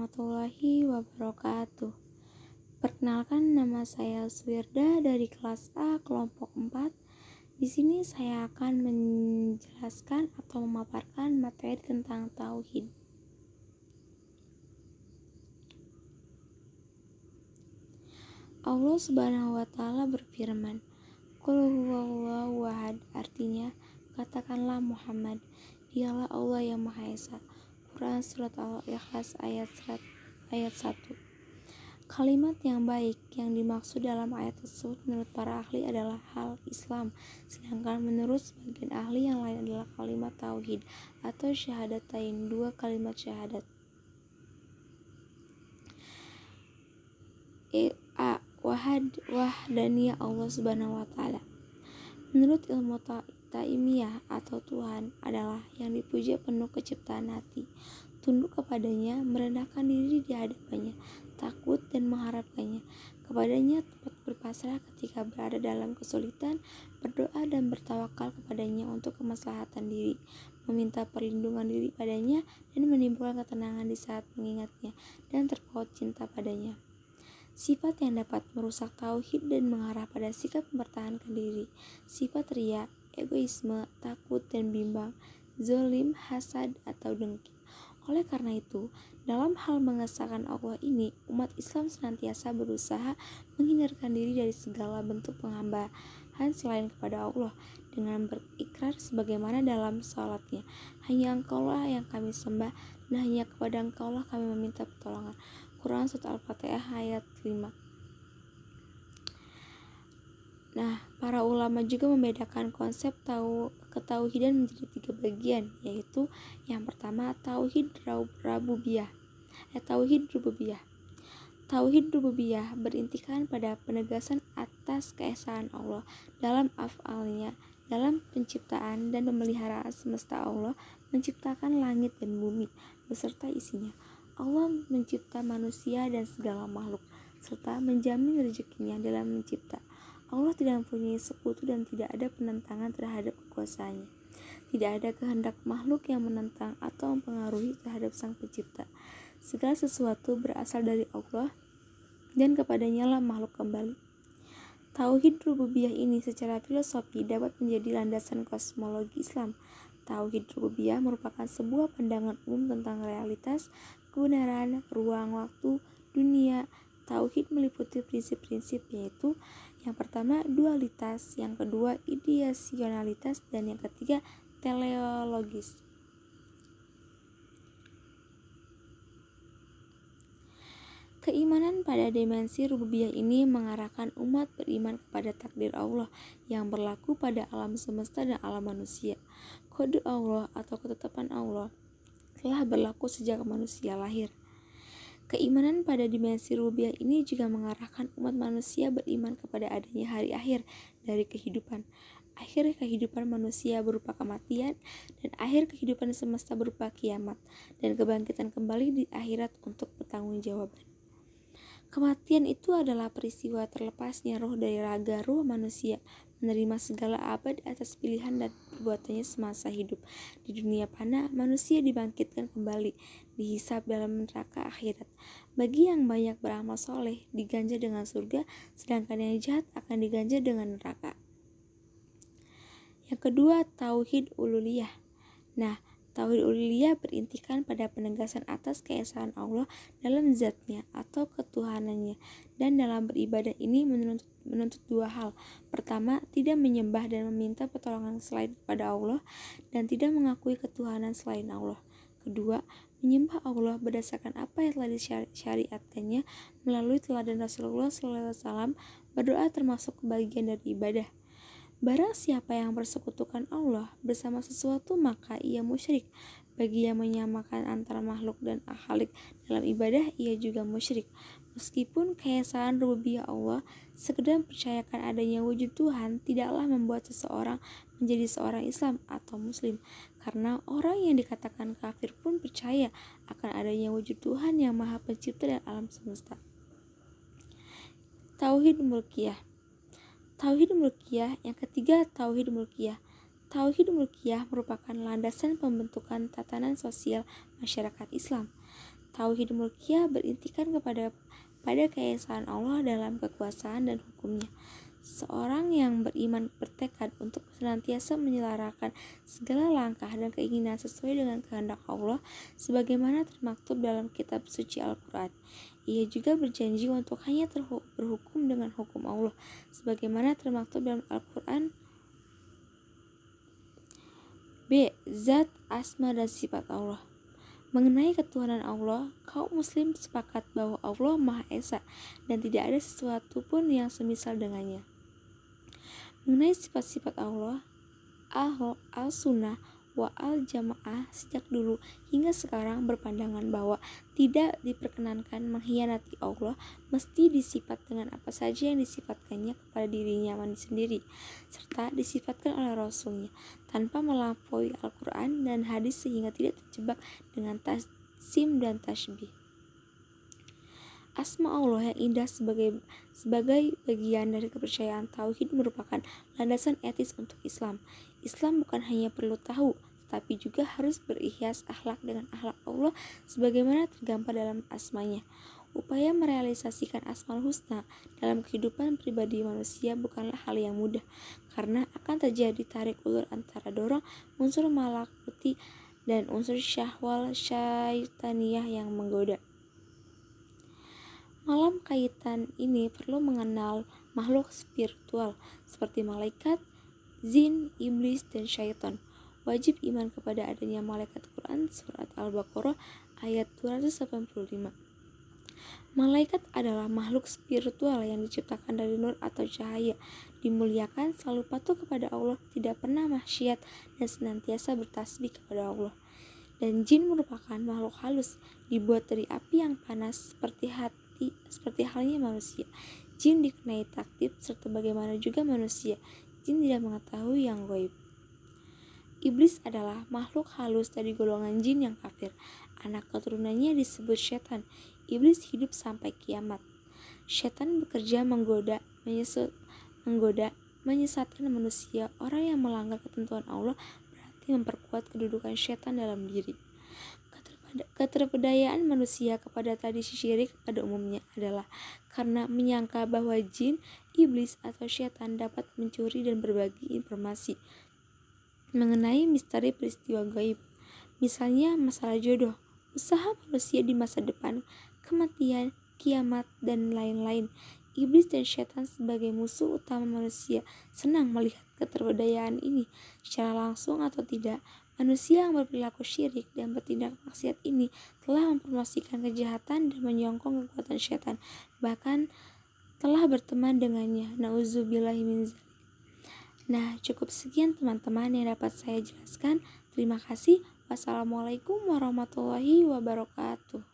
warahmatullahi wabarakatuh. Perkenalkan, nama saya Suwirda dari kelas A kelompok 4. Di sini saya akan menjelaskan atau memaparkan materi tentang tauhid. Allah Subhanahu wa taala berfirman, "Qul huwallahu ahad," artinya, katakanlah Muhammad, dialah Allah yang Maha Esa. Quran Surat Al-Ikhlas ayat 1. Kalimat yang baik yang dimaksud dalam ayat tersebut menurut para ahli adalah hal Islam, sedangkan menurut sebagian ahli yang lain adalah kalimat tauhid atau syahadatain, dua kalimat syahadat. Wahdaniyah Allah Subhanahu wa taala. Menurut ilmu Taimiyah atau Tuhan adalah yang dipuja penuh keciptaan hati, tunduk kepadanya, merendahkan diri di hadapannya, takut dan mengharapkannya, kepadanya tempat berpasrah ketika berada dalam kesulitan, berdoa dan bertawakal kepadanya untuk kemaslahatan diri, meminta perlindungan diri padanya dan menimbulkan ketenangan di saat mengingatnya dan terpaut cinta padanya. Sifat yang dapat merusak tauhid dan mengarah pada sikap mempertahankan diri, sifat riya, egoisme, takut dan bimbang, zolim, hasad atau dengki. Oleh karena itu, dalam hal mengesahkan Allah ini, umat Islam senantiasa berusaha menghindarkan diri dari segala bentuk pengambahan selain kepada Allah, dengan berikrar sebagaimana dalam salatnya, hanya Engkaulah yang kami sembah dan hanya kepada Engkaulah kami meminta pertolongan. Quran Surat Al-Fatihah ayat 5. Para ulama juga membedakan konsep ketauhidan menjadi 3 bagian, yaitu yang pertama tauhid rububiyah. Tauhid rububiyah berintikan pada penegasan atas keesaan Allah dalam af'alnya, dalam penciptaan dan pemeliharaan semesta. Allah menciptakan langit dan bumi beserta isinya. Allah mencipta manusia dan segala makhluk, serta menjamin rezekinya dalam mencipta. Allah tidak mempunyai sekutu dan tidak ada penentangan terhadap kekuasaannya. Tidak ada kehendak makhluk yang menentang atau mempengaruhi terhadap Sang Pencipta. Segala sesuatu berasal dari Allah dan kepadanya lah makhluk kembali. Tauhid rububiyah ini secara filosofi dapat menjadi landasan kosmologi Islam. Tauhid rububiyah merupakan sebuah pandangan umum tentang realitas, kebenaran, ruang, waktu, dunia. Tauhid meliputi prinsip-prinsip, yaitu yang pertama dualitas, yang kedua ideasionalitas, dan yang ketiga teleologis. Keimanan pada dimensi rububiyah ini mengarahkan umat beriman kepada takdir Allah yang berlaku pada alam semesta dan alam manusia. Kode Allah atau ketetapan Allah telah berlaku sejak manusia lahir. Keimanan pada dimensi rububiyah ini juga mengarahkan umat manusia beriman kepada adanya hari akhir dari kehidupan. Akhir kehidupan manusia berupa kematian, dan akhir kehidupan semesta berupa kiamat, dan kebangkitan kembali di akhirat untuk pertanggungjawaban. Kematian itu adalah peristiwa terlepasnya roh dari raga ruh manusia, menerima segala abad atas pilihan dan perbuatannya semasa hidup. Di dunia fana, manusia dibangkitkan kembali, dihisab dalam neraka akhirat. Bagi yang banyak beramal soleh, diganja dengan surga, sedangkan yang jahat akan diganja dengan neraka. Yang kedua, tauhid uluhiyah. Tauhid uluhiyah berintikan pada penegasan atas keesaan Allah dalam zatnya atau ketuhanannya, dan dalam beribadah ini menuntut 2 hal. Pertama, tidak menyembah dan meminta pertolongan selain pada Allah, dan tidak mengakui ketuhanan selain Allah. Kedua, menyembah Allah berdasarkan apa yang telah disyariatkannya melalui teladan Rasulullah SAW. Berdoa termasuk bagian dari ibadah. Barang siapa yang bersekutukan Allah bersama sesuatu, maka ia musyrik. Bagi yang menyamakan antara makhluk dan khalik dalam ibadah, ia juga musyrik. Meskipun keesaan rububiyah Allah, sekedar percayakan adanya wujud Tuhan tidaklah membuat seseorang menjadi seorang Islam atau Muslim, karena orang yang dikatakan kafir pun percaya akan adanya wujud Tuhan yang Maha Pencipta dan alam semesta. Tauhid mulkiyah. Yang ketiga, tauhid mulkiyah. Tauhid mulkiyah merupakan landasan pembentukan tatanan sosial masyarakat Islam. Tauhid mulkiyah berintikan pada keesaan Allah dalam kekuasaan dan hukumnya. Seorang yang beriman bertekad untuk senantiasa menyelarakan segala langkah dan keinginan sesuai dengan kehendak Allah sebagaimana termaktub dalam kitab suci Al-Quran. Ia juga berjanji untuk hanya berhukum dengan hukum Allah sebagaimana termaktub dalam Al-Quran. B. Zat, asma, dan sifat Allah. Mengenai ketuhanan Allah, kaum muslim sepakat bahwa Allah Maha Esa dan tidak ada sesuatu pun yang semisal dengannya. Mengenai sifat-sifat Allah, Al-Sunnah wa Al-Jamaah sejak dulu hingga sekarang berpandangan bahwa tidak diperkenankan mengkhianati Allah, mesti disifat dengan apa saja yang disifatkannya kepada dirinya sendiri, serta disifatkan oleh Rasulnya, tanpa melampaui Al-Quran dan hadis sehingga tidak terjebak dengan tasim dan tasbih. Asma Allah yang indah sebagai bagian dari kepercayaan tauhid merupakan landasan etis untuk Islam. Islam bukan hanya perlu tahu, tetapi juga harus berikhlas akhlak dengan akhlak Allah sebagaimana tergambar dalam asmanya. Upaya merealisasikan Asmaul Husna dalam kehidupan pribadi manusia bukanlah hal yang mudah, karena akan terjadi tarik ulur antara dorong unsur malakuti dan unsur syahwal syaitaniyah yang menggoda. Malam kaitan ini perlu mengenal makhluk spiritual seperti malaikat, jin, iblis, dan syaitan. Wajib iman kepada adanya malaikat Quran surat Al-Baqarah ayat 285. Malaikat adalah makhluk spiritual yang diciptakan dari nur atau cahaya, dimuliakan, selalu patuh kepada Allah, tidak pernah maksiat, dan senantiasa bertasbih kepada Allah. Dan jin merupakan makhluk halus, dibuat dari api yang panas seperti halnya manusia. Jin dikenai taktib serta bagaimana juga manusia. Jin tidak mengetahui yang gaib. Iblis adalah makhluk halus dari golongan jin yang kafir. Anak keturunannya disebut setan. Iblis hidup sampai kiamat. Setan bekerja menggoda, menyesatkan manusia. Orang yang melanggar ketentuan Allah berarti memperkuat kedudukan setan dalam diri. Keterpedayaan manusia kepada tradisi syirik pada umumnya adalah karena menyangka bahwa jin, iblis, atau setan dapat mencuri dan berbagi informasi mengenai misteri peristiwa gaib, misalnya masalah jodoh, usaha manusia di masa depan, kematian, kiamat, dan lain-lain. Iblis dan setan sebagai musuh utama manusia senang melihat keterpedayaan ini secara langsung atau tidak. Manusia yang berperilaku syirik dan bertindak maksiat ini telah mempromosikan kejahatan dan menyokong kekuatan setan, bahkan telah berteman dengannya. Nauzubillahi min dzalik. Nah, cukup sekian teman-teman yang dapat saya jelaskan. Terima kasih. Wassalamualaikum warahmatullahi wabarakatuh.